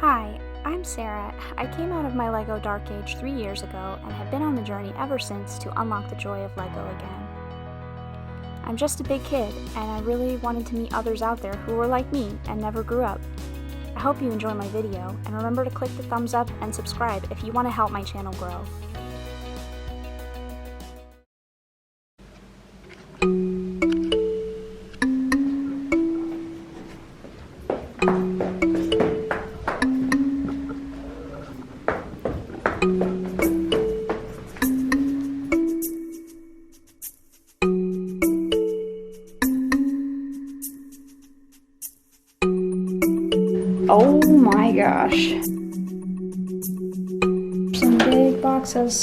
Hi, I'm Sarah. I came out of my LEGO Dark Age 3 years ago and have been on the journey ever since to unlock the joy of LEGO again. I'm just a big kid, and I really wanted to meet others out there who were like me and never grew up. I hope you enjoy my video, and remember to click the thumbs up and subscribe if you want to help my channel grow. Oh my gosh. Some big boxes.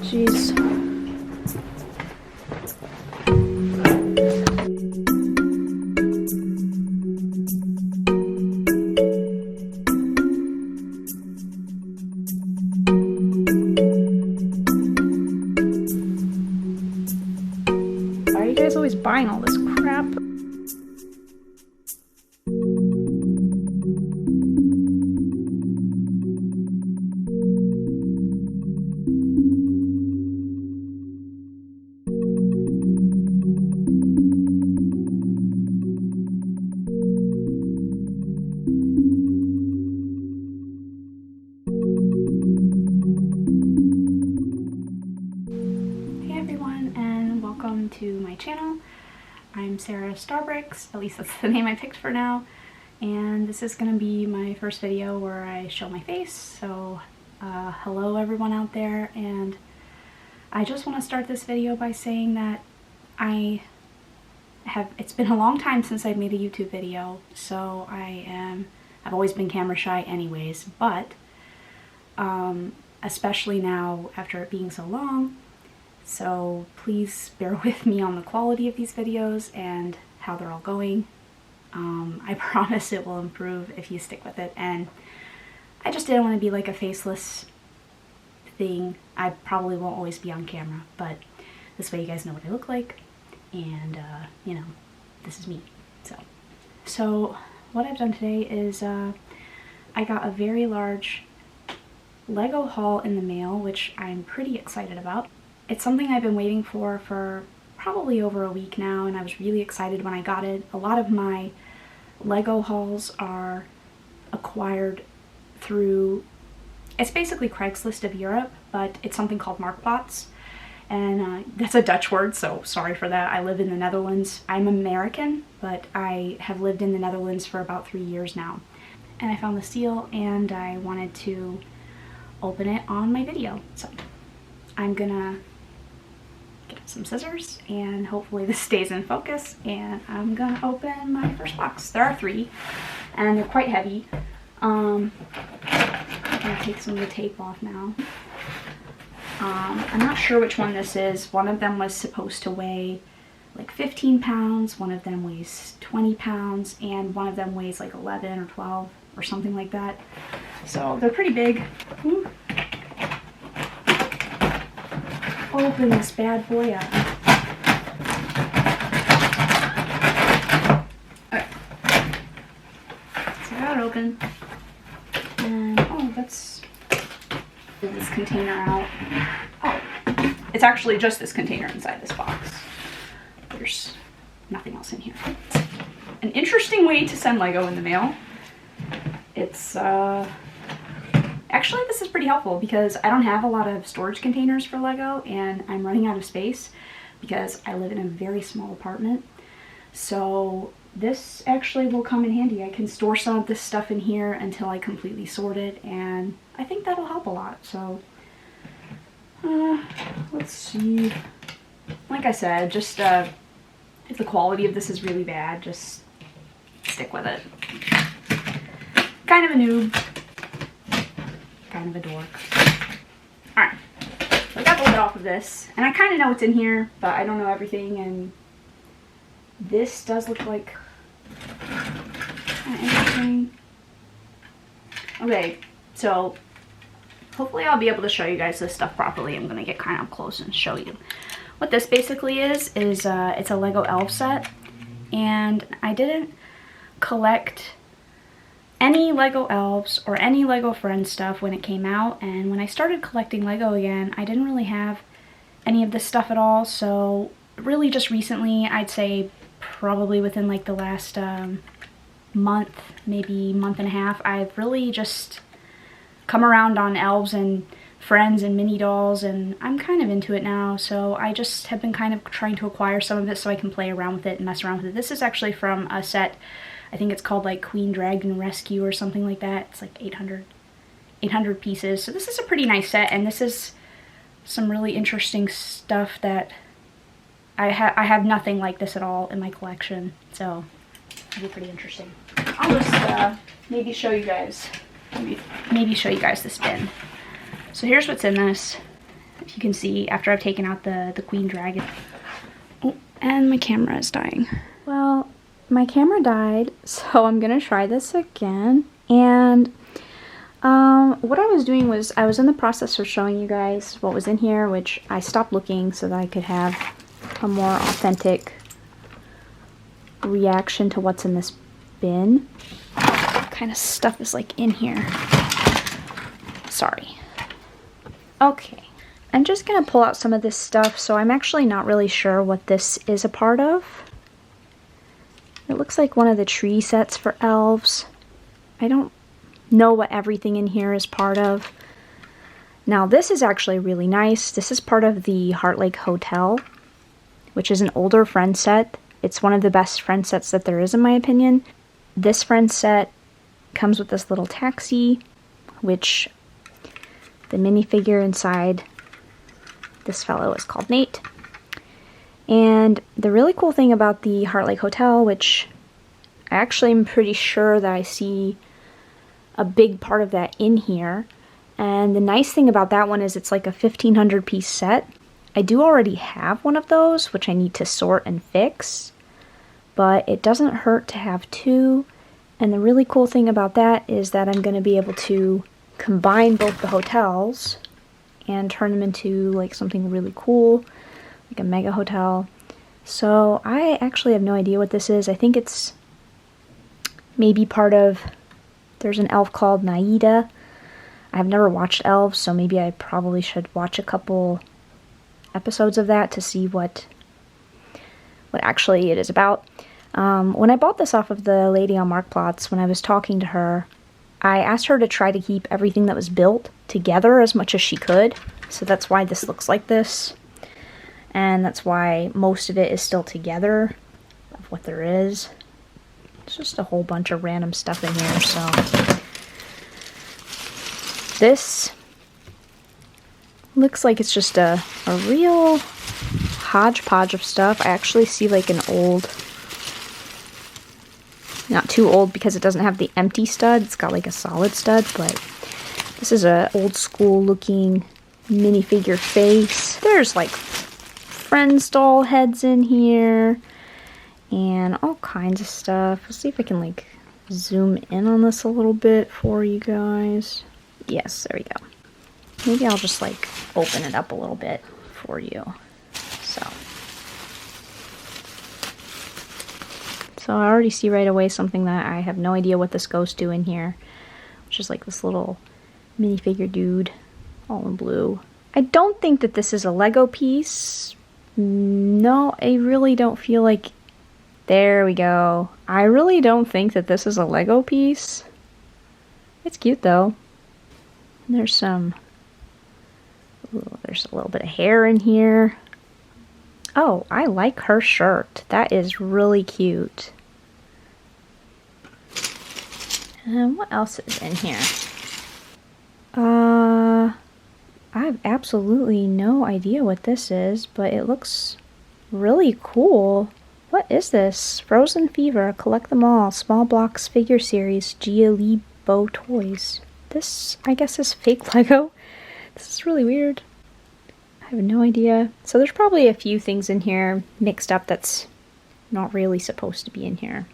Jeez. Why are you guys always buying all this crap? Hey everyone, and welcome to my channel. I'm SaraStarBricks, at least that's the name I picked for now, and this is going to be my first video where I show my face, so hello everyone out there. And I just want to start this video by saying that it's been a long time since I've made a YouTube video, so I've always been camera shy anyways, but especially now after it being so long. So please bear with me on the quality of these videos and how they're all going. I promise it will improve if you stick with it, and I just didn't want to be like a faceless thing. I probably won't always be on camera, but this way you guys know what I look like, and you know, this is me. So what I've done today is I got a very large LEGO haul in the mail, which I'm pretty excited about. It's something I've been waiting for probably over a week now, and I was really excited when I got it. A lot of my LEGO hauls are acquired through, it's basically Craigslist of Europe, but it's something called Marktplaats, and that's a Dutch word, so sorry for that. I live in the Netherlands. I'm American, but I have lived in the Netherlands for about 3 years now. And I found the seal, and I wanted to open it on my video. So I'm gonna get some scissors, and hopefully this stays in focus, and I'm gonna open my first box. There are 3, and they're quite heavy. I'm gonna take some of the tape off now. I'm not sure which one this is. One of them was supposed to weigh like 15 pounds, one of them weighs 20 pounds, and one of them weighs like 11 or 12 or something like that. So they're pretty big. Ooh. Open this bad boy up. Alright. So I got it open. And oh, let's get this container out. Oh, it's actually just this container inside this box. There's nothing else in here. An interesting way to send LEGO in the mail. It's actually, this is pretty helpful because I don't have a lot of storage containers for LEGO, and I'm running out of space because I live in a very small apartment. So this actually will come in handy. I can store some of this stuff in here until I completely sort it, and I think that'll help a lot. So let's see. Like I said, just if the quality of this is really bad, just stick with it. Kind of a noob. Kind of a dork. Alright, so I got the lid off of this, and I kind of know what's in here, but I don't know everything, and this does look like kind of interesting. Okay, so hopefully I'll be able to show you guys this stuff properly. I'm going to get kind of up close and show you what this basically is it's a Lego elf set, and I didn't collect any Lego elves or any Lego Friends stuff when it came out, and when I started collecting Lego again, I didn't really have any of this stuff at all. So really just recently, I'd say probably within like the last month, maybe month and a half, I've really just come around on elves and Friends and mini dolls, and I'm kind of into it now. So I just have been kind of trying to acquire some of it so I can play around with it and mess around with it. This is actually from a set, I think it's called like Queen Dragon Rescue or something like that. It's like 800 pieces. So this is a pretty nice set, and this is some really interesting stuff that I have nothing like this at all in my collection. So it'll be pretty interesting. I'll just maybe show you guys, maybe show you guys this bin. So here's what's in this. If you can see, after I've taken out the Queen Dragon. Oh, and my camera is dying. Well, my camera died, so I'm gonna try this again. And what I was doing was I was in the process of showing you guys what was in here, which I stopped looking so that I could have a more authentic reaction to what's in this bin. What kind of stuff is like in here? Sorry. Okay, I'm just gonna pull out some of this stuff. So I'm actually not really sure what this is a part of. It looks like one of the tree sets for elves. I don't know what everything in here is part of. Now this is actually really nice. This is part of the Heart Lake Hotel, which is an older Friend set. It's one of the best Friend sets that there is, in my opinion. This Friend set comes with this little taxi, which the minifigure inside this fellow is called Nate. And the really cool thing about the Heart Lake Hotel, which I actually am pretty sure that I see a big part of that in here, and the nice thing about that one is it's like a 1,500 piece set. I do already have one of those, which I need to sort and fix, but it doesn't hurt to have two. And the really cool thing about that is that I'm going to be able to combine both the hotels and turn them into like something really cool, like a mega hotel. So I actually have no idea what this is. I think it's maybe part of, there's an elf called Naida. I've never watched elves, so maybe I probably should watch a couple episodes of that to see what actually it is about. When I bought this off of the lady on Marktplatz, when I was talking to her, I asked her to try to keep everything that was built together as much as she could. So that's why this looks like this. And that's why most of it is still together of what there is. It's just a whole bunch of random stuff in here, so. This looks like it's just a real hodgepodge of stuff. I actually see like an old, not too old because it doesn't have the empty stud. It's got like a solid stud, but this is a old school looking minifigure face. There's like Friends doll heads in here and all kinds of stuff. Let's see if I can like zoom in on this a little bit for you guys. Yes, there we go. Maybe I'll just like open it up a little bit for you. So I already see right away something that I have no idea what this goes to in here, which is like this little minifigure dude, all in blue. I don't think that this is a Lego piece. No, I really don't feel like... There we go. I really don't think that this is a Lego piece. It's cute though. There's some... Ooh, there's a little bit of hair in here. Oh, I like her shirt. That is really cute. And what else is in here? I have absolutely no idea what this is, but it looks really cool. What is this? Frozen Fever, collect them all. Small blocks figure series, Gialibo toys. This, I guess, is fake Lego. This is really weird. I have no idea. So there's probably a few things in here mixed up that's not really supposed to be in here.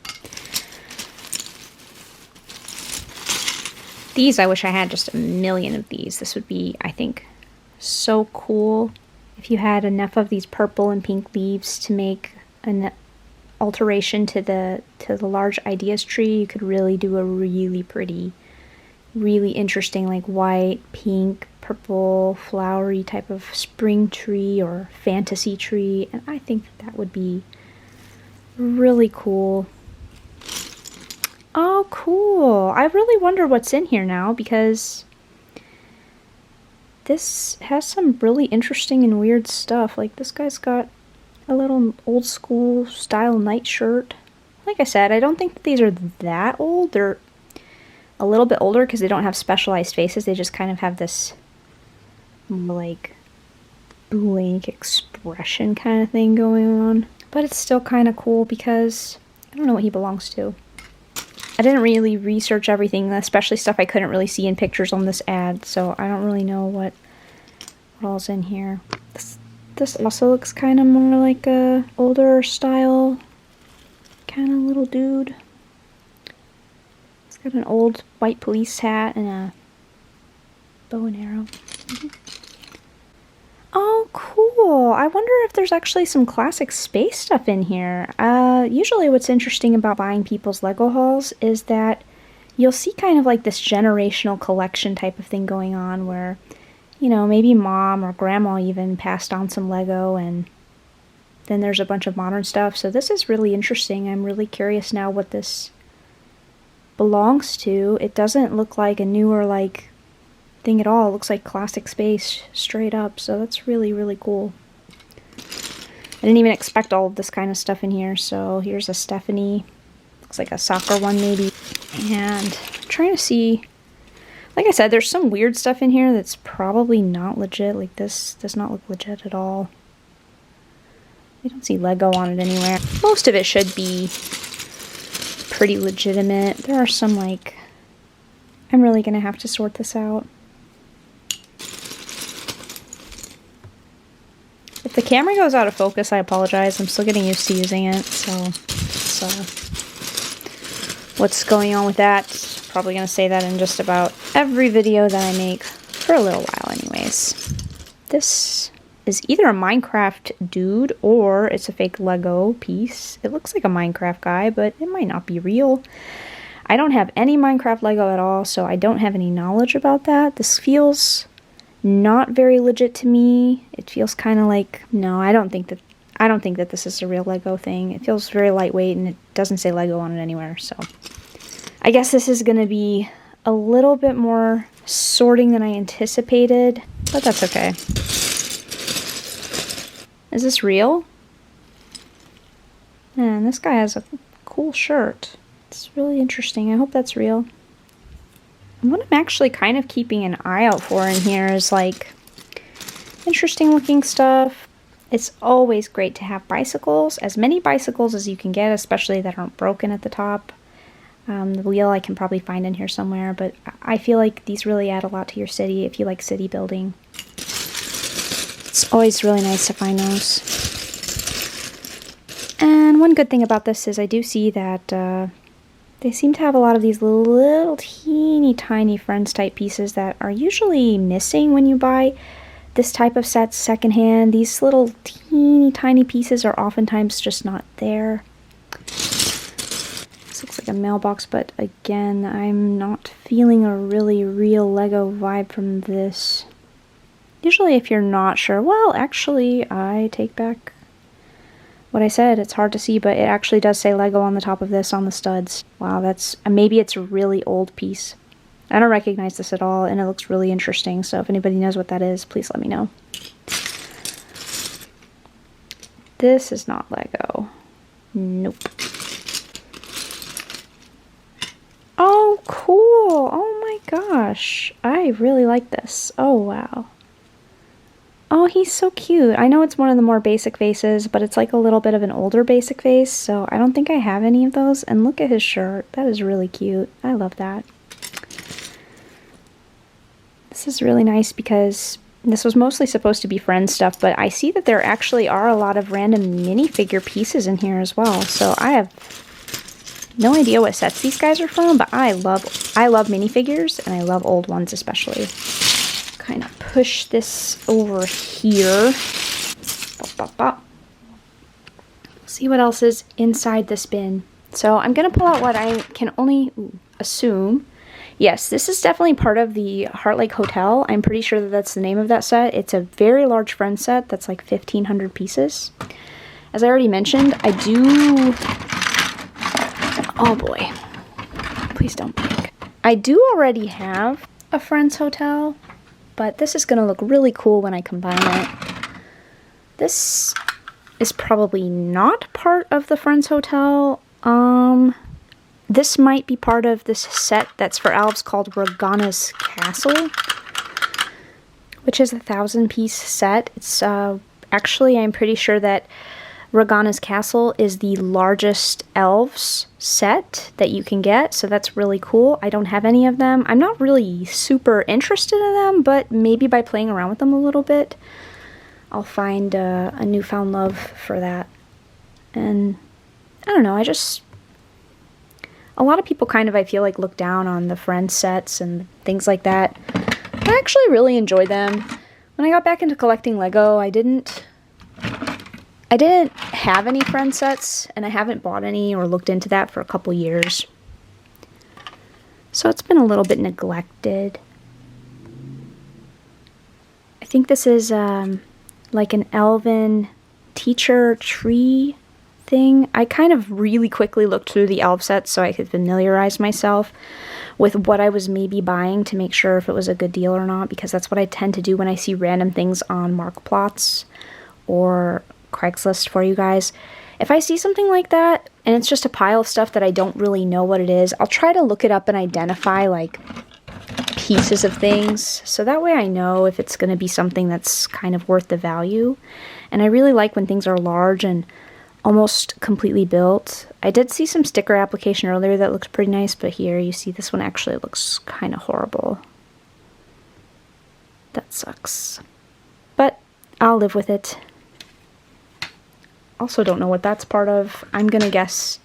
These, I wish I had just a million of these. This would be, I think, so cool if you had enough of these purple and pink leaves to make an alteration to the large ideas tree, you could really do a really pretty, really interesting, like white, pink, purple, flowery type of spring tree or fantasy tree, and I think that would be really cool. Oh, cool. I really wonder what's in here now, because this has some really interesting and weird stuff. Like, this guy's got a little old school style nightshirt. Like I said, I don't think that these are that old. They're a little bit older because they don't have specialized faces. They just kind of have this, like, blank expression kind of thing going on. But it's still kind of cool because I don't know what he belongs to. I didn't really research everything, especially stuff I couldn't really see in pictures on this ad, so I don't really know what all's in here. This also looks kind of more like a older style kind of little dude. He's got an old white police hat and a bow and arrow. Oh, cool. I wonder if there's actually some classic space stuff in here. Usually what's interesting about buying people's Lego hauls is that you'll see kind of like this generational collection type of thing going on where, you know, maybe mom or grandma even passed on some Lego, and then there's a bunch of modern stuff. So this is really interesting. I'm really curious now what this belongs to. It doesn't look like a newer, like, thing at all. It looks like classic space straight up, so that's really, really cool. I didn't even expect all of this kind of stuff in here. So here's a Stephanie. Looks like a soccer one maybe. And I'm trying to see, like I said, there's some weird stuff in here that's probably not legit. Like, this does not look legit at all. I don't see Lego on it anywhere. Most of it should be pretty legitimate. There are some, like, I'm really gonna have to sort this out. If the camera goes out of focus, I apologize. I'm still getting used to using it, so what's going on with that? Probably going to say that in just about every video that I make for a little while anyways. This is either a Minecraft dude or it's a fake Lego piece. It looks like a Minecraft guy, but it might not be real. I don't have any Minecraft Lego at all, so I don't have any knowledge about that. This feels not very legit to me. It feels kind of like, no, I don't think that this is a real Lego thing. It feels very lightweight and it doesn't say Lego on it anywhere, so I guess this is going to be a little bit more sorting than I anticipated, but that's okay. Is this real? Man, this guy has a cool shirt. It's really interesting. I hope that's real. And what I'm actually kind of keeping an eye out for in here is, like, interesting looking stuff. It's always great to have bicycles, as many bicycles as you can get, especially that aren't broken at the top. The wheel I can probably find in here somewhere, but I feel like these really add a lot to your city if you like city building. It's always really nice to find those. And one good thing about this is I do see that they seem to have a lot of these little teeny tiny Friends type pieces that are usually missing when you buy this type of set secondhand. These little teeny tiny pieces are oftentimes just not there. This looks like a mailbox, but again, I'm not feeling a really real Lego vibe from this. Usually if you're not sure, well, actually, I take back what I said. It's hard to see, but it actually does say Lego on the top of this on the studs. Wow, that's, maybe it's a really old piece. I don't recognize this at all, and it looks really interesting, so if anybody knows what that is, please let me know. This is not Lego. Nope. Oh, cool! Oh my gosh. I really like this. Oh, wow. Oh, he's so cute. I know it's one of the more basic faces, but it's like a little bit of an older basic face, so I don't think I have any of those. And look at his shirt. That is really cute. I love that. This is really nice because this was mostly supposed to be Friends stuff, but I see that there actually are a lot of random minifigure pieces in here as well. So I have no idea what sets these guys are from, but I love minifigures, and I love old ones especially. Kind of push this over here. bop, bop. See what else is inside this bin. So I'm going to pull out what I can only assume. Yes, this is definitely part of the Heart Lake Hotel. I'm pretty sure that that's the name of that set. It's a very large friend set that's like 1,500 pieces. As I already mentioned, I do... Oh boy. Please don't break. I do already have a Friends Hotel, but this is going to look really cool when I combine it. This is probably not part of the Friends Hotel. This might be part of this set that's for elves called Regana's Castle, which is a 1,000-piece set. It's actually, I'm pretty sure that Regana's Castle is the largest elves set that you can get, so that's really cool. I don't have any of them. I'm not really super interested in them, but maybe by playing around with them a little bit, I'll find a newfound love for that. And I don't know, a lot of people kind of, I feel like, look down on the Friends sets and things like that. I actually really enjoy them. When I got back into collecting Lego, I didn't have any Friends sets, and I haven't bought any or looked into that for a couple years. So it's been a little bit neglected. I think this is like an elven teacher tree thing. I kind of really quickly looked through the elf sets so I could familiarize myself with what I was maybe buying to make sure if it was a good deal or not, because that's what I tend to do when I see random things on Marketplace or Craigslist for you guys. If I see something like that and it's just a pile of stuff that I don't really know what it is, I'll try to look it up and identify like pieces of things, so that way I know if it's going to be something that's kind of worth the value. And I really like when things are large and almost completely built. I did see some sticker application earlier that looked pretty nice, but here you see this one actually looks kind of horrible. That sucks. But I'll live with it. Also don't know what that's part of. I'm gonna guess...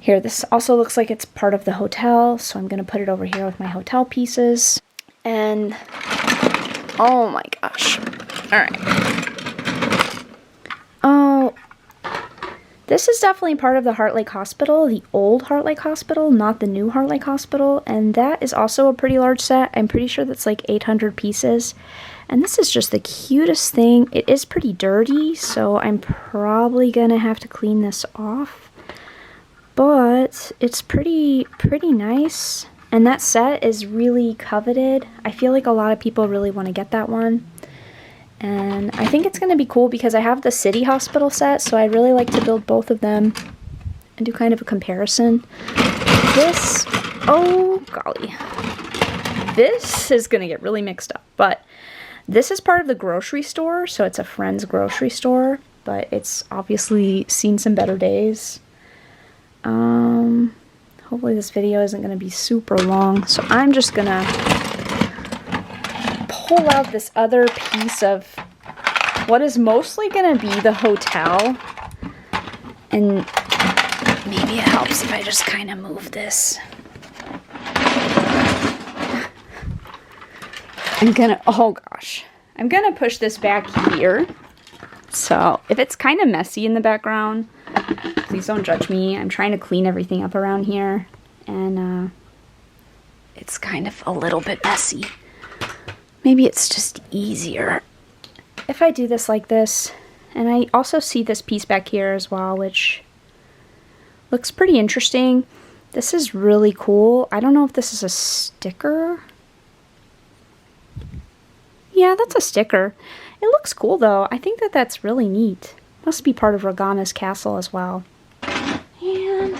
Here, this also looks like it's part of the hotel, so I'm gonna put it over here with my hotel pieces. And... oh my gosh. Alright. Oh... This is definitely part of the Heart Lake Hospital, the old Heart Lake Hospital, not the new Heart Lake Hospital, and that is also a pretty large set. I'm pretty sure that's like 800 pieces. And this is just the cutest thing. It is pretty dirty, so I'm probably gonna have to clean this off. But it's pretty nice. And that set is really coveted. I feel like a lot of people really want to get that one. And I think it's going to be cool because I have the City Hospital set, so I'd really like to build both of them and do kind of a comparison. This, oh golly, this is going to get really mixed up, but this is part of the grocery store, so it's a Friends grocery store, but it's obviously seen some better days. Hopefully this video isn't going to be super long, so I'm just going to pull out this other piece of what is mostly going to be the hotel, and maybe it helps if I just kind of move this. Oh gosh, I'm gonna push this back here, so if it's kind of messy in the background, please don't judge me. I'm trying to clean everything up around here, and it's kind of a little bit messy. Maybe it's just easier if I do this like this. And I also see this piece back here as well, which looks pretty interesting. This is really cool. I don't know if this is a sticker. Yeah, that's a sticker. It looks cool though. I think that that's really neat. Must be part of Regana's Castle as well. And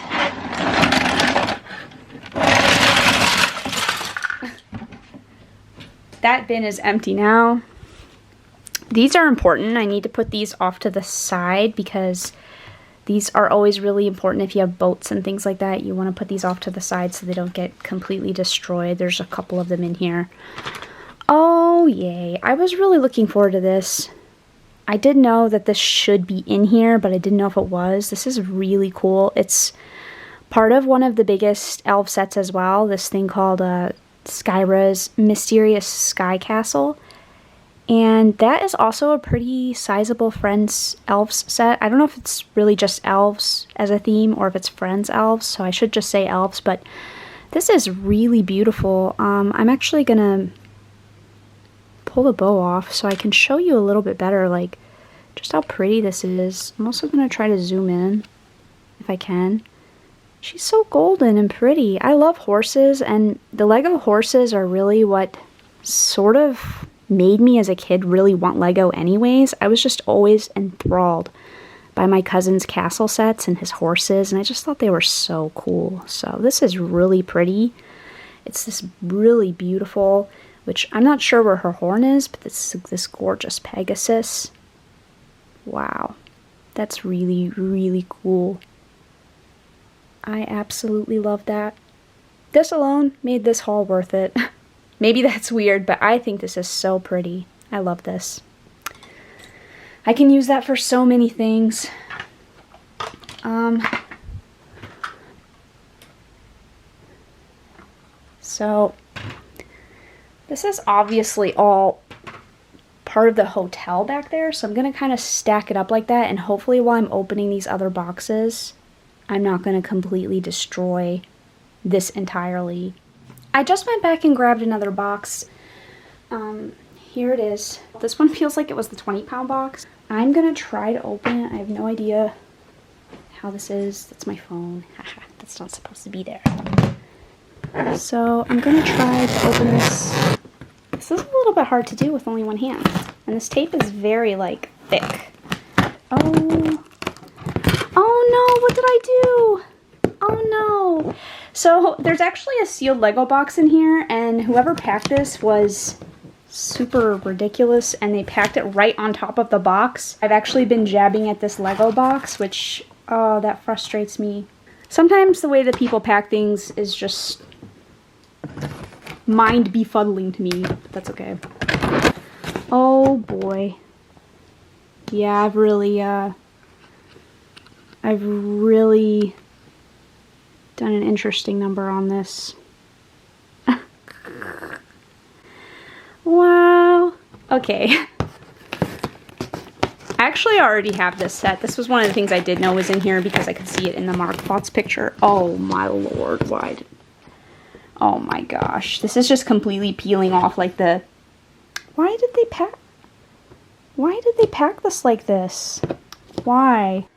that bin is empty now. These are important. I need to put these off to the side because these are always really important if you have boats and things like that. You want to put these off to the side so they don't get completely destroyed. There's a couple of them in here. Oh, yay. I was really looking forward to this. I did know that this should be in here, but I didn't know if it was. This is really cool. It's part of one of the biggest elf sets as well. This thing called Skyra's Mysterious Sky Castle. And that is also a pretty sizable Friends Elves set. I don't know if it's really just elves as a theme or if it's Friends Elves, so I should just say elves, but this is really beautiful. I'm actually gonna pull the bow off so I can show you a little bit better, like, just how pretty this is. I'm also gonna try to zoom in if I can. She's so golden and pretty. I love horses, and the Lego horses are really what sort of made me as a kid really want Lego anyways. I was just always enthralled by my cousin's castle sets and his horses, and I just thought they were so cool. So this is really pretty. It's this really beautiful, which I'm not sure where her horn is, but this gorgeous Pegasus. Wow, that's really, really cool. I absolutely love that. This alone made this haul worth it. Maybe that's weird, but I think this is so pretty. I love this. I can use that for so many things. So this is obviously all part of the hotel back there, so I'm going to kind of stack it up like that, and hopefully while I'm opening these other boxes, I'm not going to completely destroy this entirely. I just went back and grabbed another box. Here it is. This one feels like it was the 20-pound box. I'm gonna try to open it. I have no idea how this is. That's my phone. Haha, that's not supposed to be there. So I'm gonna try to open this. This is a little bit hard to do with only one hand. And this tape is very, like, thick. Oh. Oh no, what did I do? Oh no. So there's actually a sealed Lego box in here, and whoever packed this was super ridiculous, and they packed it right on top of the box. I've actually been jabbing at this Lego box, which, oh, that frustrates me. Sometimes the way that people pack things is just mind befuddling to me, but that's okay. Oh boy. Yeah, I've really done an interesting number on this. Wow. Okay. Actually, I already have this set. This was one of the things I did know was in here because I could see it in the Mark Potts picture. Oh my lord, why did... Oh my gosh. This is just completely peeling off like the... Why did they pack this like this? Why?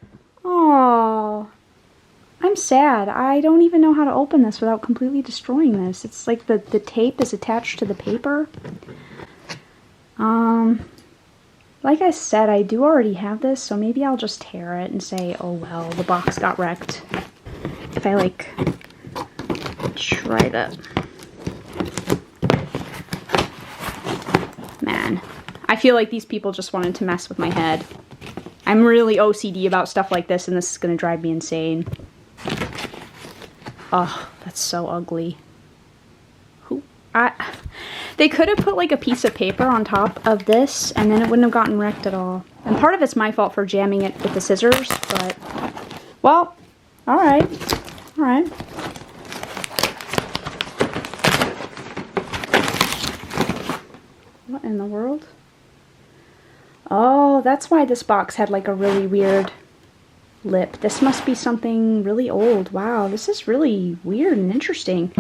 Oh, I'm sad. I don't even know how to open this without completely destroying this. It's like the tape is attached to the paper. Like I said, I do already have this, so maybe I'll just tear it and say, oh well, the box got wrecked. If I, like, try that. Man, I feel like these people just wanted to mess with my head. I'm really OCD about stuff like this, and this is gonna drive me insane. Oh, that's so ugly. They could have put like a piece of paper on top of this, and then it wouldn't have gotten wrecked at all. And part of it's my fault for jamming it with the scissors, but... Well, alright. Alright. What in the world? Oh, that's why this box had like a really weird lip. This must be something really old. Wow, this is really weird and interesting.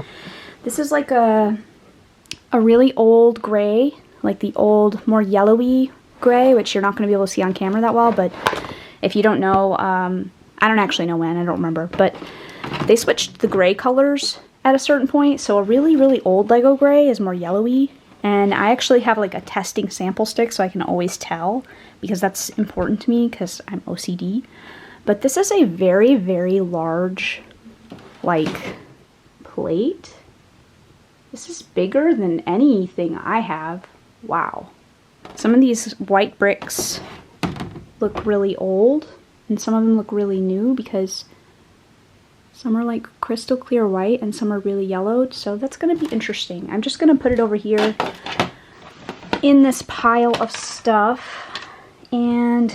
This is like a really old gray, like the old, more yellowy gray, which you're not going to be able to see on camera that well, but if you don't know, I don't actually know when, I don't remember, but they switched the gray colors at a certain point, so a really, really old Lego gray is more yellowy, and I actually have like a testing sample stick so I can always tell, because that's important to me, because I'm OCD. But this is a very, very large, like, plate. This is bigger than anything I have. Wow. Some of these white bricks look really old, and some of them look really new because some are like crystal clear white and some are really yellowed, so that's going to be interesting. I'm just going to put it over here in this pile of stuff, and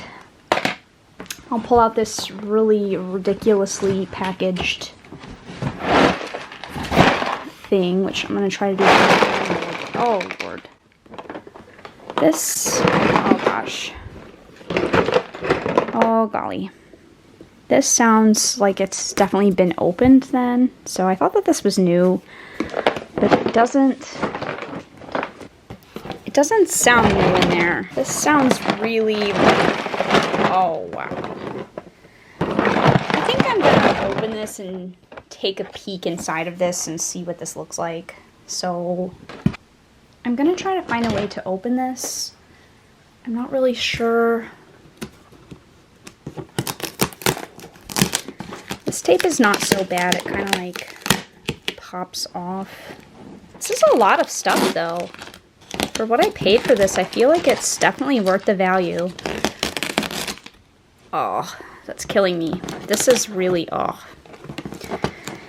I'll pull out this really ridiculously packaged thing, which I'm going to try to do. Oh, Lord. This, oh gosh. Oh golly. This sounds like it's definitely been opened then. So I thought that this was new, but it doesn't sound new in there. This sounds really, oh wow. I think I'm gonna open this and take a peek inside of this and see what this looks like. So I'm gonna try to find a way to open this. I'm not really sure. This tape is not so bad. It kind of like pops off. This is a lot of stuff though. For what I paid for this, I feel like it's definitely worth the value. Oh, that's killing me. This is really, oh.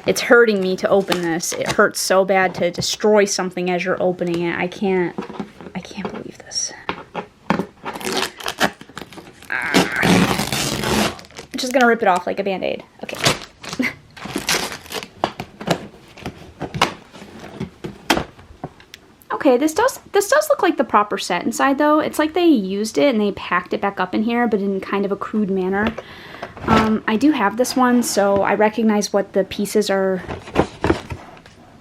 It's hurting me to open this. It hurts so bad to destroy something as you're opening it. I can't believe this. I'm just gonna rip it off like a band-aid. Okay. Okay, this does look like the proper set inside though. It's like they used it and they packed it back up in here, but in kind of a crude manner. I do have this one, so I recognize what the pieces are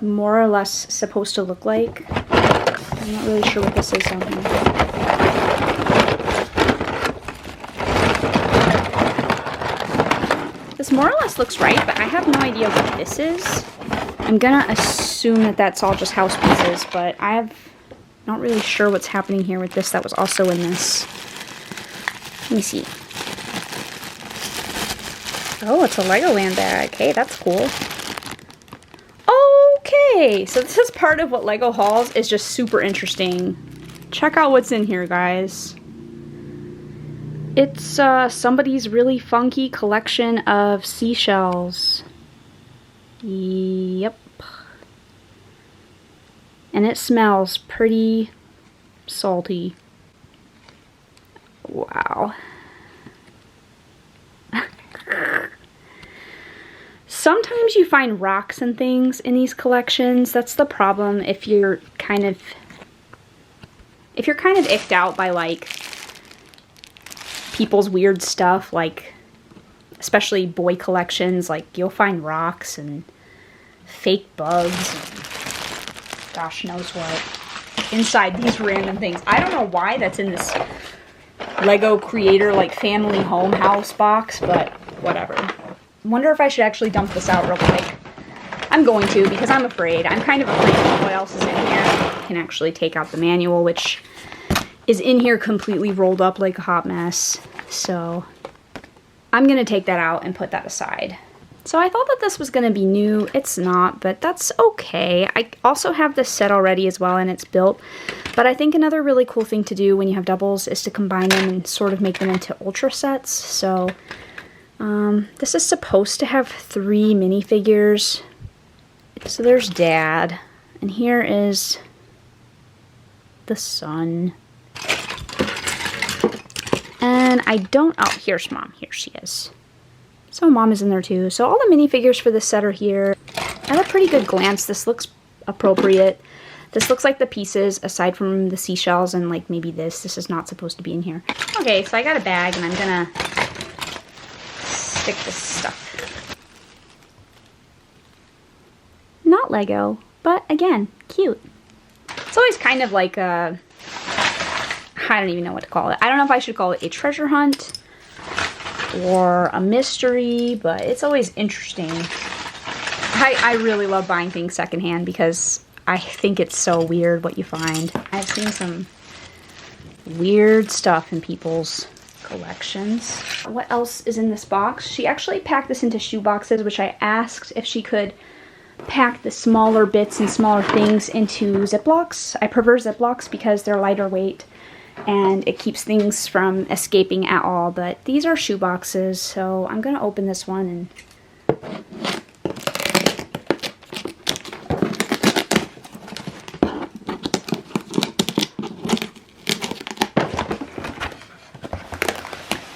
more or less supposed to look like. I'm not really sure what this is down here. This more or less looks right, but I have no idea what this is. I'm gonna assume that that's all just house pieces, but I'm not really sure what's happening here with this that was also in this. Let me see. Oh, it's a Legoland bag. Hey, that's cool. Okay, so this is part of what Lego hauls is just super interesting. Check out what's in here, guys. It's somebody's really funky collection of seashells. Yep. And it smells pretty salty. Wow. Sometimes you find rocks and things in these collections. That's the problem if you're kind of icked out by like people's weird stuff, like especially boy collections. Like you'll find rocks and fake bugs and gosh knows what inside these random things. I don't know why that's in this Lego Creator like family home house box, but whatever. Wonder if I should actually dump this out real quick. I'm going to, because I'm afraid. I'm kind of afraid of what else is in here. I can actually take out the manual, which is in here completely rolled up like a hot mess. So I'm going to take that out and put that aside. So I thought that this was going to be new. It's not, but that's okay. I also have this set already as well, and it's built. But I think another really cool thing to do when you have doubles is to combine them and sort of make them into ultra sets. So this is supposed to have 3 minifigures. So there's Dad, and here is the son. And I don't, oh, here's Mom. Here she is. So Mom is in there too. So all the minifigures for this set are here. At a pretty good glance, this looks appropriate. This looks like the pieces, aside from the seashells and like maybe this. This is not supposed to be in here. Okay, so I got a bag and I'm gonna stick this stuff. Not Lego, but again, cute. It's always kind of like a, I don't even know what to call it. I don't know if I should call it a treasure hunt or a mystery, but it's always interesting. I really love buying things secondhand because I think it's so weird what you find. I've seen some weird stuff in people's collections. What else is in this box? She actually packed this into shoe boxes, which I asked if she could pack the smaller bits and smaller things into Ziplocs. I prefer Ziplocs because they're lighter weight and it keeps things from escaping at all, but these are shoe boxes, so I'm gonna open this one and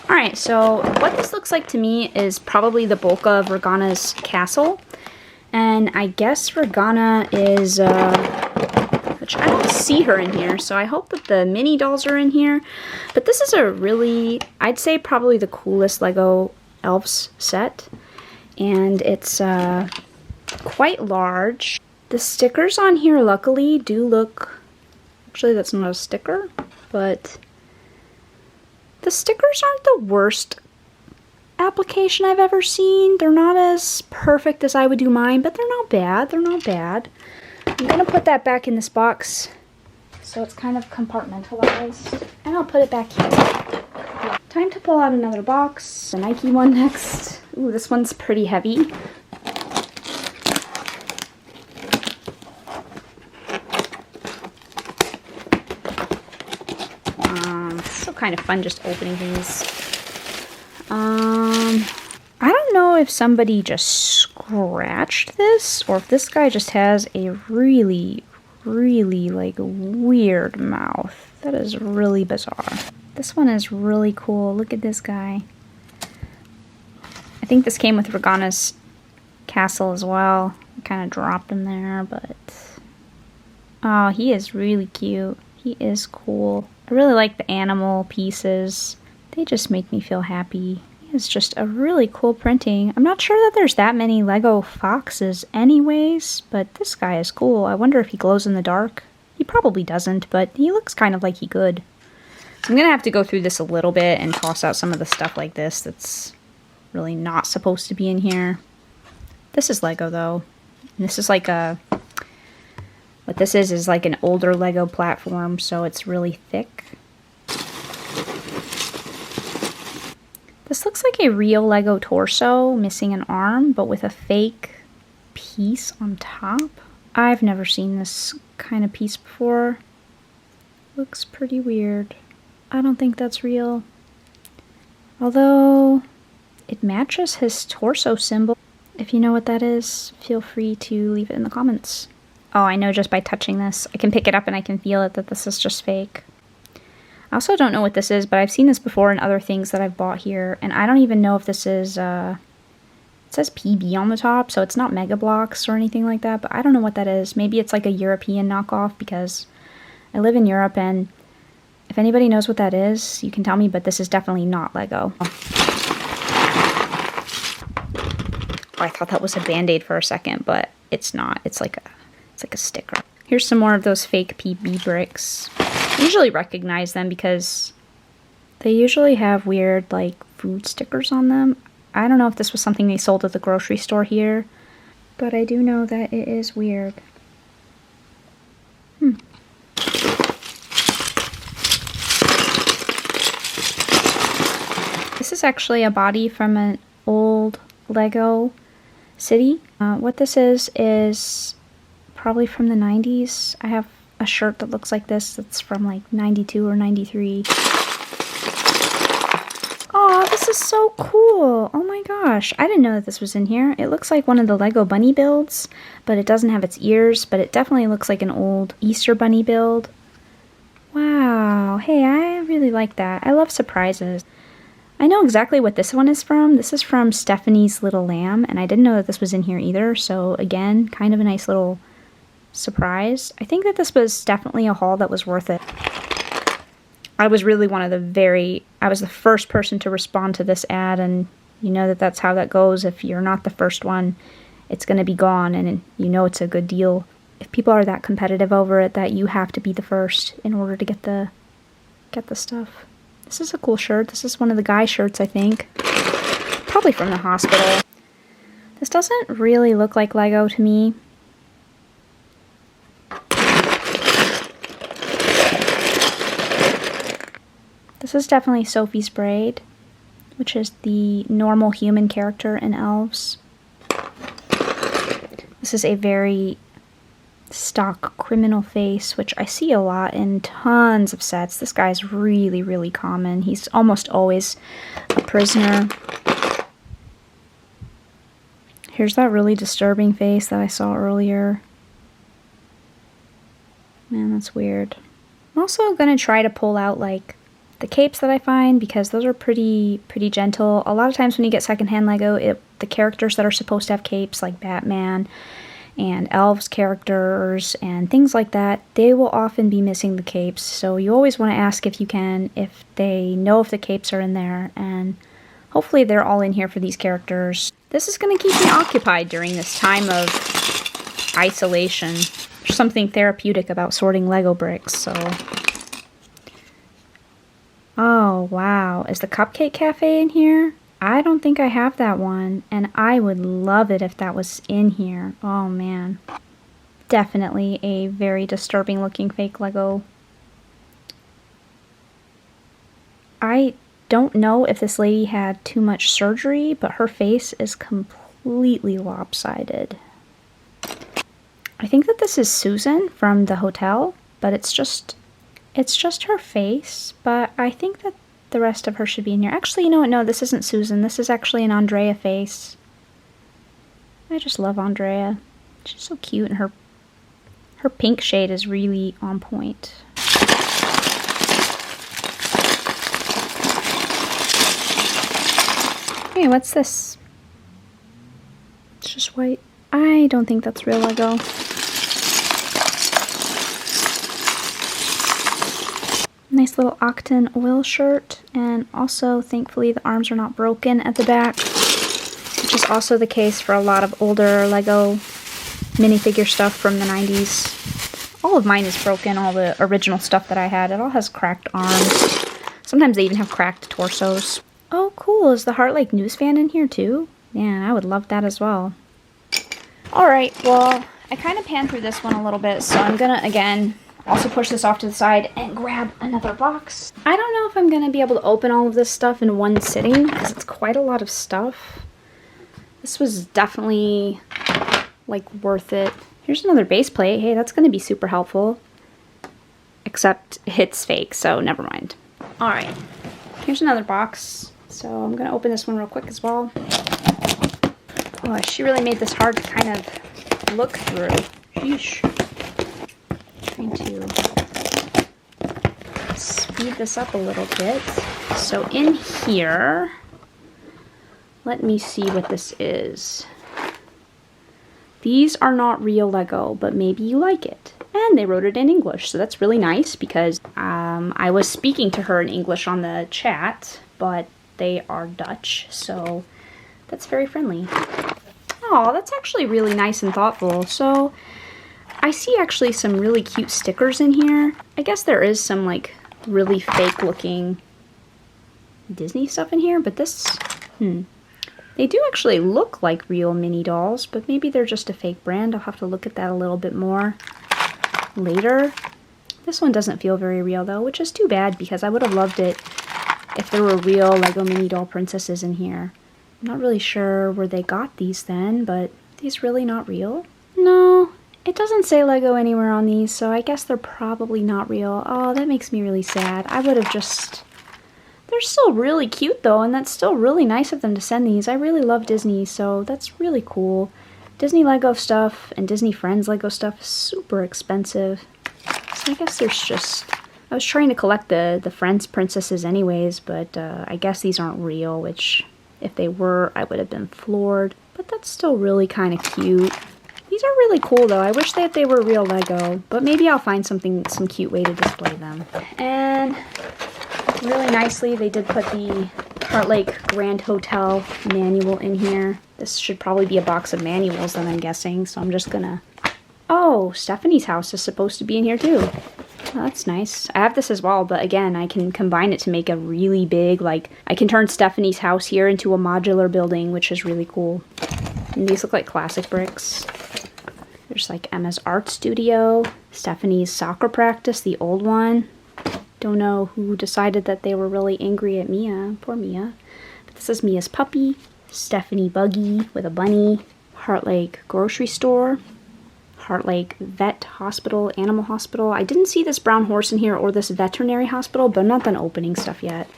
Alright, so what this looks like to me is probably the bulk of Regana's castle. And I guess Regana is a which I don't see her in here, so I hope that the mini dolls are in here. But this is a really, I'd say probably the coolest Lego Elves set. And it's quite large. The stickers on here, luckily, do look... Actually, that's not a sticker, but... The stickers aren't the worst application I've ever seen. They're not as perfect as I would do mine, but they're not bad. They're not bad. I'm gonna put that back in this box so it's kind of compartmentalized, and I'll put it back here. Time to pull out another box. The Nike one next. Ooh, this one's pretty heavy. So kind of fun just opening these. I don't know if somebody just scratched this or if this guy just has a really, really like weird mouth. That is really bizarre. This one is really cool. Look at this guy. I think this came with Regana's castle as well. I kind of dropped him there, but... Oh, he is really cute. He is cool. I really like the animal pieces. They just make me feel happy. It's just a really cool printing. I'm not sure that there's that many Lego foxes anyways, but this guy is cool. I wonder if he glows in the dark. He probably doesn't, but he looks kind of like he could. So I'm gonna have to go through this a little bit and toss out some of the stuff like this that's really not supposed to be in here. This is Lego though. And this is like a... What this is like an older Lego platform, so it's really thick. This looks like a real Lego torso, missing an arm, but with a fake piece on top. I've never seen this kind of piece before. Looks pretty weird. I don't think that's real. Although, it matches his torso symbol. If you know what that is, feel free to leave it in the comments. Oh, I know just by touching this. I can pick it up and I can feel it that this is just fake. I also don't know what this is, but I've seen this before in other things that I've bought here, and I don't even know if this is, it says PB on the top, so it's not Mega Bloks or anything like that, but I don't know what that is. Maybe it's like a European knockoff, because I live in Europe, and if anybody knows what that is, you can tell me, but this is definitely not Lego. Oh, I thought that was a Band-Aid for a second, but it's not. It's like a sticker. Here's some more of those fake PB bricks. I usually recognize them because they usually have weird, like, food stickers on them. I don't know if this was something they sold at the grocery store here, but I do know that it is weird. This is actually a body from an old Lego city. What this is probably from the 90s. I have a shirt that looks like this that's from like 92 or 93. Oh, this is so cool. Oh my gosh. I didn't know that this was in here. It looks like one of the Lego bunny builds, but it doesn't have its ears, but it definitely looks like an old Easter bunny build. Wow. Hey, I really like that. I love surprises. I know exactly what this one is from. This is from Stephanie's Little Lamb, and I didn't know that this was in here either, so again, kind of a nice little surprise. I think that this was definitely a haul that was worth it. I was really I was the first person to respond to this ad, and you know that that's how that goes. If you're not the first one, it's going to be gone, and you know it's a good deal. If people are that competitive over it, that you have to be the first in order to get the stuff. This is a cool shirt. This is one of the guy shirts, I think. Probably from the hospital. This doesn't really look like Lego to me. This is definitely Sophie's Braid, which is the normal human character in Elves. This is a very stock criminal face, which I see a lot in tons of sets. This guy's really, really common. He's almost always a prisoner. Here's that really disturbing face that I saw earlier. Man, that's weird. I'm also gonna try to pull out like the capes that I find, because those are pretty gentle. A lot of times when you get secondhand Lego, the characters that are supposed to have capes, like Batman and elves characters and things like that, they will often be missing the capes. So you always want to ask if you can, if they know if the capes are in there, and hopefully they're all in here for these characters. This is going to keep me occupied during this time of isolation. There's something therapeutic about sorting Lego bricks, so... Oh, wow. Is the Cupcake Cafe in here? I don't think I have that one, and I would love it if that was in here. Oh, man. Definitely a very disturbing looking fake Lego. I don't know if this lady had too much surgery, but her face is completely lopsided. I think that this is Susan from the hotel, but it's just her face, but I think that the rest of her should be in here. Actually, you know what? No, this isn't Susan. This is actually an Andrea face. I just love Andrea. She's so cute, and her pink shade is really on point. Hey, what's this? It's just white. I don't think that's real Lego. Nice little Octane oil shirt, and also thankfully the arms are not broken at the back, which is also the case for a lot of older Lego minifigure stuff from the 90s. All of mine is broken, all the original stuff that I had. It all has cracked arms. Sometimes they even have cracked torsos. Oh cool, is the Heart Lake News fan in here too? Man, I would love that as well. Alright, well, I kind of panned through this one a little bit, so I'm gonna, again, also push this off to the side and grab another box. I don't know if I'm going to be able to open all of this stuff in one sitting, because it's quite a lot of stuff. This was definitely, like, worth it. Here's another base plate. Hey, that's going to be super helpful. Except it's fake, so never mind. Alright, here's another box. So I'm going to open this one real quick as well. Oh, she really made this hard to kind of look through. Sheesh. Trying to speed this up a little bit. So in here, let me see what this is. These are not real Lego, but maybe you like it. And they wrote it in English, so that's really nice because I was speaking to her in English on the chat, but they are Dutch, so that's very friendly. Oh, that's actually really nice and thoughtful. So I see actually some really cute stickers in here. I guess there is some like really fake looking Disney stuff in here, but this, they do actually look like real mini dolls, but maybe they're just a fake brand. I'll have to look at that a little bit more later. This one doesn't feel very real though, which is too bad because I would have loved it if there were real Lego mini doll princesses in here. I'm not really sure where they got these then, but are these really not real? No. It doesn't say Lego anywhere on these, so I guess they're probably not real. Oh, that makes me really sad. I would have just... They're still really cute though, and that's still really nice of them to send these. I really love Disney, so that's really cool. Disney Lego stuff and Disney Friends Lego stuff is super expensive. So I guess there's just... I was trying to collect the Friends princesses anyways, but I guess these aren't real, which if they were, I would have been floored. But that's still really kind of cute. These are really cool though. I wish that they were real Lego, but maybe I'll find some cute way to display them. And really nicely, they did put the Heart Lake Grand Hotel manual in here. This should probably be a box of manuals then, I'm guessing, so I'm just gonna... Oh, Stephanie's house is supposed to be in here too. Oh, that's nice. I have this as well, but again, I can combine it to make a really big, like, I can turn Stephanie's house here into a modular building, which is really cool. And these look like classic bricks. There's like Emma's art studio, Stephanie's soccer practice, the old one. Don't know who decided that they were really angry at Mia. Poor Mia. But this is Mia's puppy, Stephanie buggy with a bunny, Heart Lake grocery store, Heart Lake vet hospital, animal hospital. I didn't see this brown horse in here or this veterinary hospital, but I'm not done opening stuff yet.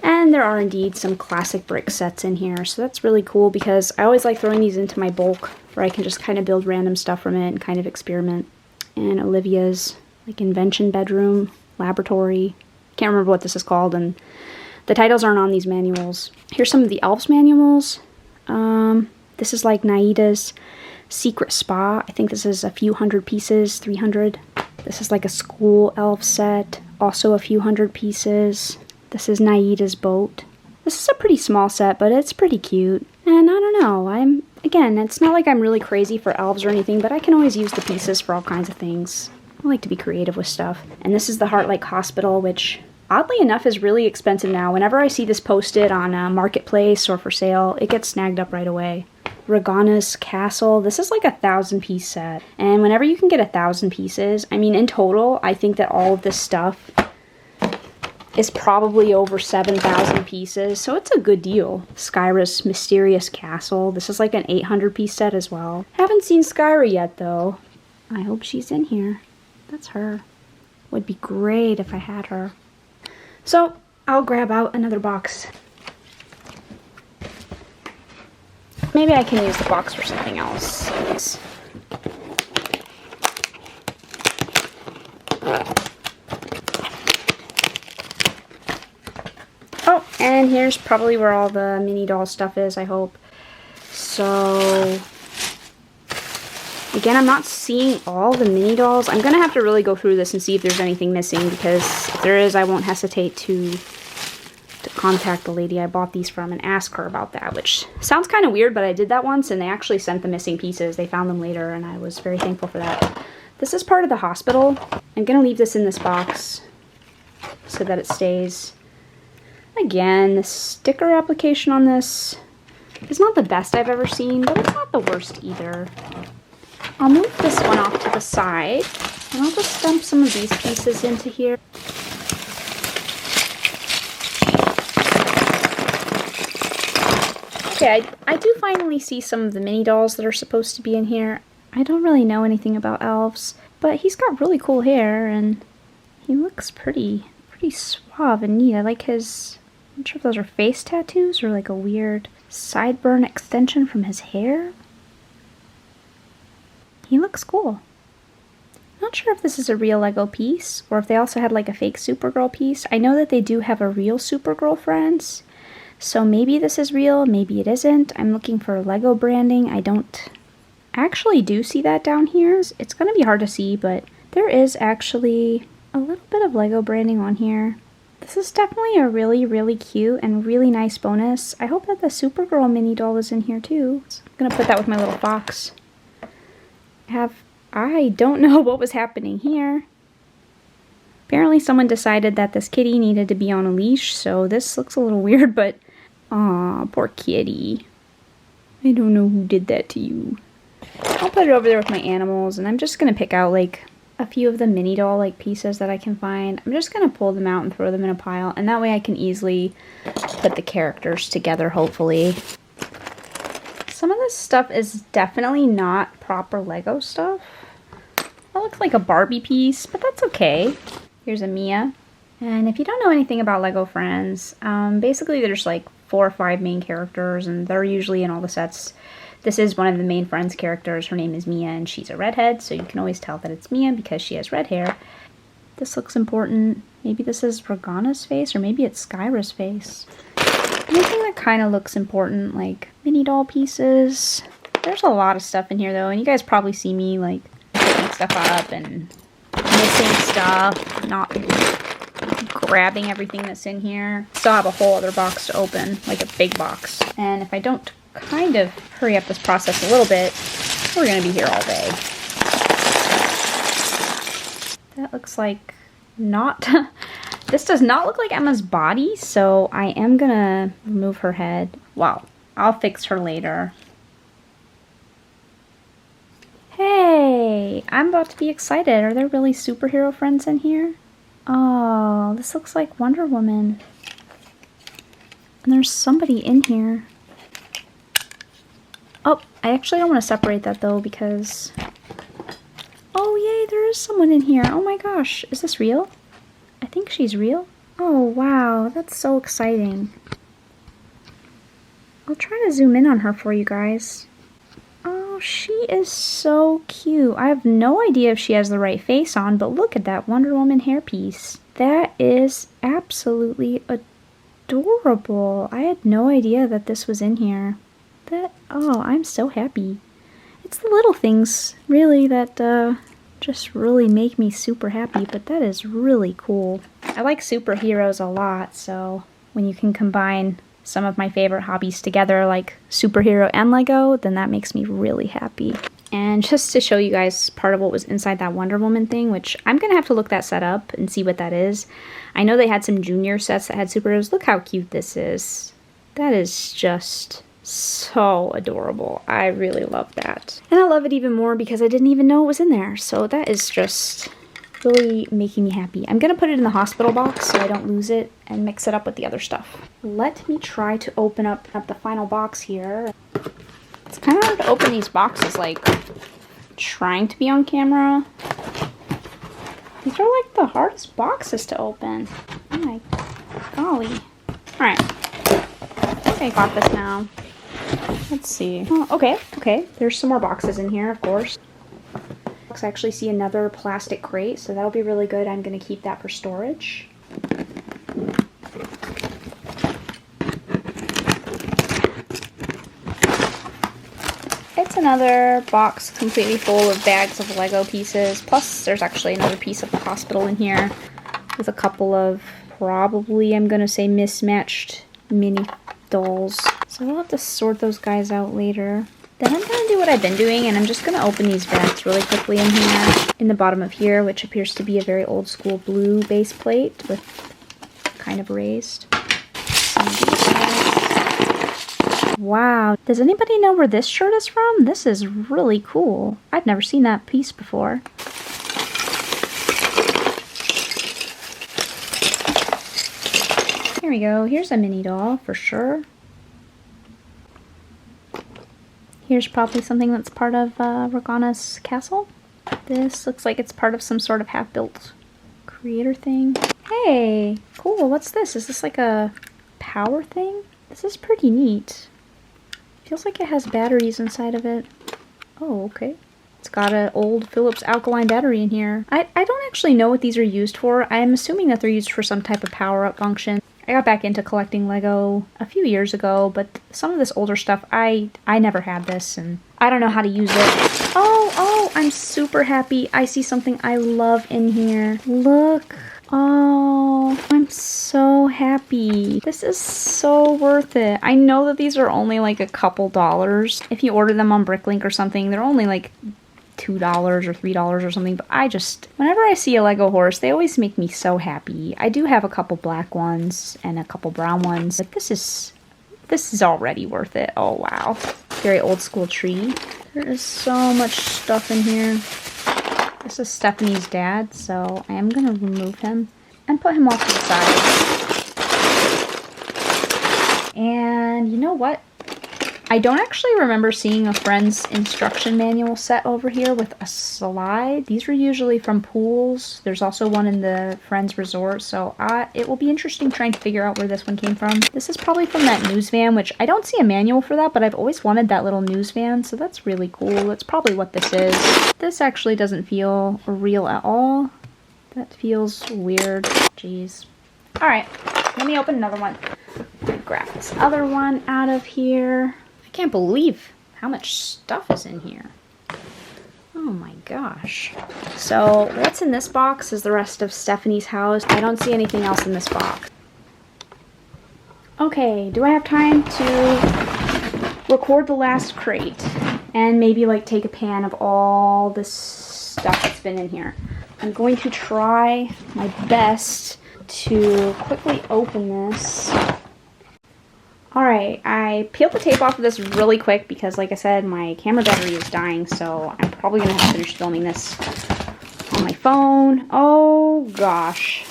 And there are indeed some classic brick sets in here, so that's really cool because I always like throwing these into my bulk where I can just kind of build random stuff from it and kind of experiment. And Olivia's like invention bedroom, laboratory. Can't remember what this is called, and the titles aren't on these manuals. Here's some of the elves manuals. This is like Naida's secret spa. I think this is a few hundred pieces, 300. This is like a school elf set, also a few hundred pieces. This is Naida's boat. This is a pretty small set, but it's pretty cute. And I don't know, again, it's not like I'm really crazy for elves or anything, but I can always use the pieces for all kinds of things. I like to be creative with stuff. And this is the Heartlake Hospital, which oddly enough is really expensive now. Whenever I see this posted on a marketplace or for sale, it gets snagged up right away. Regana's Castle. This is like a 1,000-piece set. And whenever you can get 1,000 pieces, I mean, in total, I think that all of this stuff is probably over 7,000 pieces, so it's a good deal. Skyra's Mysterious Castle. This is like an 800-piece set as well. Haven't seen Skyra yet, though. I hope she's in here. That's her. Would be great if I had her. So, I'll grab out another box. Maybe I can use the box for something else. Oh, and here's probably where all the mini doll stuff is, I hope. So, again, I'm not seeing all the mini dolls. I'm going to have to really go through this and see if there's anything missing, because if there is, I won't hesitate to contact the lady I bought these from and ask her about that, which sounds kind of weird, but I did that once, and they actually sent the missing pieces. They found them later, and I was very thankful for that. This is part of the hospital. I'm going to leave this in this box so that it stays. Again, the sticker application on this is not the best I've ever seen, but it's not the worst either. I'll move this one off to the side, and I'll just dump some of these pieces into here. Okay, I do finally see some of the mini dolls that are supposed to be in here. I don't really know anything about elves, but he's got really cool hair, and he looks pretty suave and neat. I like his, I'm not sure if those are face tattoos or like a weird sideburn extension from his hair. He looks cool. Not sure if this is a real Lego piece, or if they also had like a fake Supergirl piece. I know that they do have a real Supergirl friends, so maybe this is real, maybe it isn't. I'm looking for Lego branding. I don't actually do see that down here. It's going to be hard to see, but there is actually a little bit of Lego branding on here. This is definitely a really cute and really nice bonus. I hope that the Supergirl mini doll is in here too. So I'm going to put that with my little box. I don't know what was happening here. Apparently someone decided that this kitty needed to be on a leash, so this looks a little weird, but aw, poor kitty. I don't know who did that to you. I'll put it over there with my animals, and I'm just going to pick out like a few of the mini doll like pieces that I can find. I'm just going to pull them out and throw them in a pile, and that way I can easily put the characters together, hopefully. Some of this stuff is definitely not proper Lego stuff. That looks like a Barbie piece, but that's okay. Here's a Mia. And if you don't know anything about Lego Friends, basically there's like 4 or 5 main characters, and they're usually in all the sets. This is one of the main Friends characters. Her name is Mia, and she's a redhead, so you can always tell that it's Mia because she has red hair. This looks important. Maybe this is Regana's face, or maybe it's Skyra's face. Anything that kind of looks important, like mini doll pieces. There's a lot of stuff in here though, and you guys probably see me like picking stuff up and missing stuff, not grabbing everything that's in here. Still have a whole other box to open, like a big box. And if I don't kind of hurry up this process a little bit, we're gonna be here all day. That looks like not... This does not look like Emma's body, so I am gonna remove her head. Wow, I'll fix her later. Hey, I'm about to be excited. Are there really superhero friends in here? Oh, this looks like Wonder Woman. And there's somebody in here. Oh, I actually don't want to separate that though because... Oh yay, there is someone in here. Oh my gosh, is this real? I think she's real. Oh wow, that's so exciting. I'll try to zoom in on her for you guys. Oh, she is so cute. I have no idea if she has the right face on, but look at that Wonder Woman hairpiece. That is absolutely adorable. I had no idea that this was in here. Oh, I'm so happy. It's the little things, really, that just really make me super happy, but that is really cool. I like superheroes a lot, so when you can combine some of my favorite hobbies together, like superhero and Lego, then that makes me really happy. And just to show you guys part of what was inside that Wonder Woman thing, which I'm going to have to look that set up and see what that is. I know they had some junior sets that had superheroes. Look how cute this is. That is just so adorable. I really love that. And I love it even more because I didn't even know it was in there. So that is just really making me happy. I'm going to put it in the hospital box so I don't lose it and mix it up with the other stuff. Let me try to open up the final box here. It's kind of hard to open these boxes, like, trying to be on camera. These are, like, the hardest boxes to open. Oh my golly. Alright. Okay, I got this now. Let's see. Oh, okay. There's some more boxes in here, of course. I actually see another plastic crate, so that'll be really good. I'm going to keep that for storage. It's another box completely full of bags of Lego pieces. Plus, there's actually another piece of the hospital in here with a couple of probably, I'm going to say, mismatched mini dolls. So I'll have to sort those guys out later. Then I'm going to do what I've been doing, and I'm just going to open these bags really quickly in here. In the bottom of here, which appears to be a very old school blue base plate with kind of raised. Wow. Does anybody know where this shirt is from? This is really cool. I've never seen that piece before. Here we go. Here's a mini doll for sure. Here's probably something that's part of Regana's castle. This looks like it's part of some sort of half-built creator thing. Hey, cool. What's this? Is this like a power thing? This is pretty neat. Feels like it has batteries inside of it. Oh, okay. It's got an old Philips alkaline battery in here. I don't actually know what these are used for. I'm assuming that they're used for some type of power-up function. I got back into collecting Lego a few years ago, but some of this older stuff, I never had this, and I don't know how to use it. Oh, I'm super happy. I see something I love in here. Look. Oh, I'm so happy. This is so worth it. I know that these are only like a couple dollars. If you order them on Bricklink or something, they're only like $2 or $3 or something, but whenever I see a Lego horse, they always make me so happy. I do have a couple black ones and a couple brown ones, but this is already worth it. Oh wow. Very old school tree. There is so much stuff in here. This is Stephanie's dad, so I am going to remove him and put him off to the side. And you know what? I don't actually remember seeing a Friends instruction manual set over here with a slide. These were usually from pools. There's also one in the Friends resort, so it will be interesting trying to figure out where this one came from. This is probably from that news van, which I don't see a manual for that, but I've always wanted that little news van, so that's really cool. That's probably what this is. This actually doesn't feel real at all. That feels weird. Jeez. Alright, let me open another one. Grab this other one out of here. I can't believe how much stuff is in here. Oh my gosh. So what's in this box is the rest of Stephanie's house. I don't see anything else in this box. Okay, do I have time to record the last crate and maybe like take a pan of all this stuff that's been in here? I'm going to try my best to quickly open this. Alright, I peeled the tape off of this really quick because, like I said, my camera battery is dying, so I'm probably going to have to finish filming this on my phone. Oh gosh,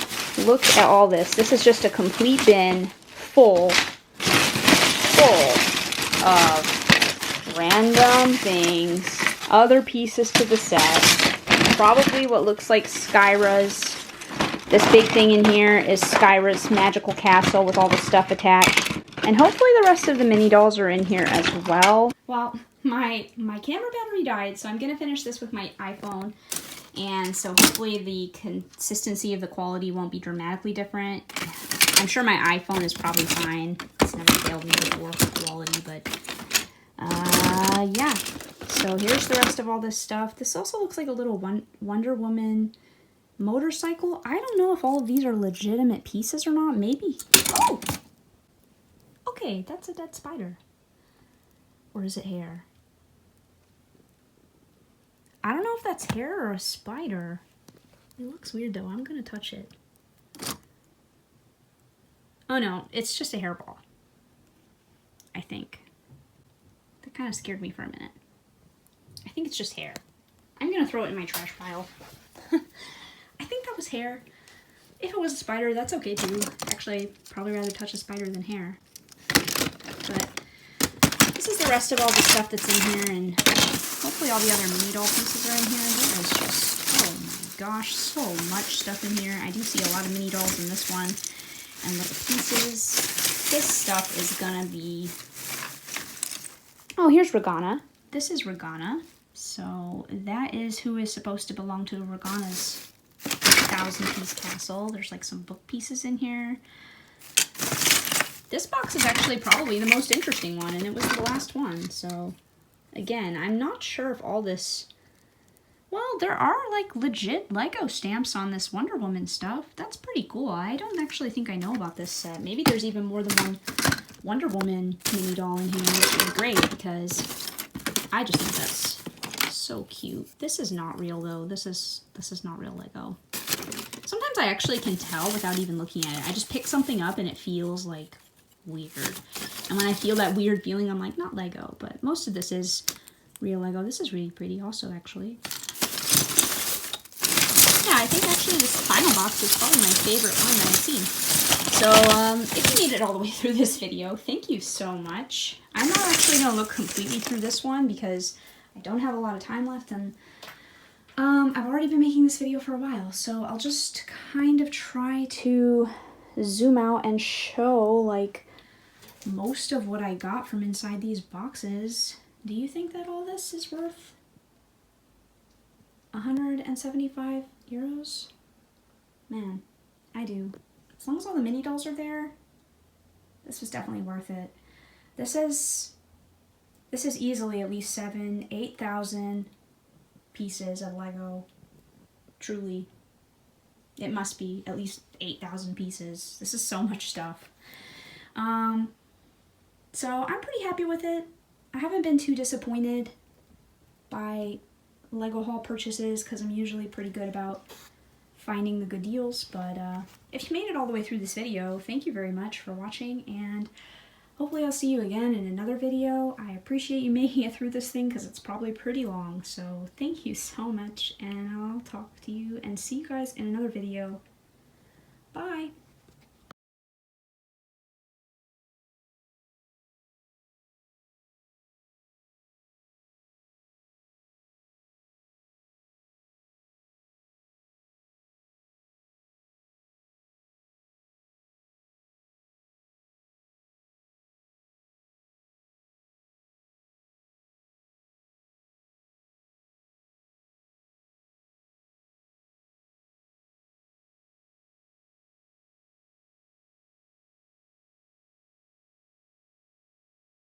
look at all this. This is just a complete bin full of random things, other pieces to the set, probably what looks like Skyra's. This big thing in here is Skyra's magical castle with all the stuff attached. And hopefully the rest of the mini dolls are in here as well. Well, my camera battery died, so I'm going to finish this with my iPhone. And so hopefully the consistency of the quality won't be dramatically different. I'm sure my iPhone is probably fine. It's never failed me before for quality, but So here's the rest of all this stuff. This also looks like a little Wonder Woman motorcycle. I don't know if all of these are legitimate pieces or not. Maybe. Oh! Okay, that's a dead spider. Or is it hair? I don't know if that's hair or a spider. It looks weird though. I'm gonna touch it. Oh no, it's just a hairball. I think. That kind of scared me for a minute. I think it's just hair. I'm gonna throw it in my trash pile. I think that was hair. If it was a spider, that's okay too. Actually, I'd probably rather touch a spider than hair. But this is the rest of all the stuff that's in here, and hopefully all the other mini doll pieces are in here. There is just, oh my gosh, so much stuff in here. I do see a lot of mini dolls in this one, and little pieces. This stuff is gonna be... Oh, here's Regana. This is Regana. So that is who is supposed to belong to Regana's 1,000-piece castle. There's like some book pieces in here. This box is actually probably the most interesting one, and it was the last one. So again, I'm not sure if all this... Well, there are like legit Lego stamps on this Wonder Woman stuff. That's pretty cool. I don't actually think I know about this set. Maybe there's even more than one Wonder Woman mini doll in here, which is great because I just think that's so cute. This is not real though. This is not real Lego. Sometimes I actually can tell without even looking at it. I just pick something up and it feels like weird. And when I feel that weird feeling, I'm like, not Lego, but most of this is real Lego. This is really pretty also, actually. Yeah, I think actually this final box is probably my favorite one that I've seen. So, if you made it all the way through this video, thank you so much. I'm not actually going to look completely through this one because I don't have a lot of time left, and I've already been making this video for a while, so I'll just kind of try to zoom out and show, like, most of what I got from inside these boxes. Do you think that all this is worth 175 euros? Man, I do. As long as all the mini dolls are there, this was definitely worth it. This is easily at least 8,000 pieces of Lego. Truly. It must be at least 8,000 pieces. This is so much stuff. So I'm pretty happy with it. I haven't been too disappointed by Lego haul purchases because I'm usually pretty good about finding the good deals, but if you made it all the way through this video, thank you very much for watching, and hopefully I'll see you again in another video. I appreciate you making it through this thing because it's probably pretty long, so thank you so much, and I'll talk to you and see you guys in another video. Bye!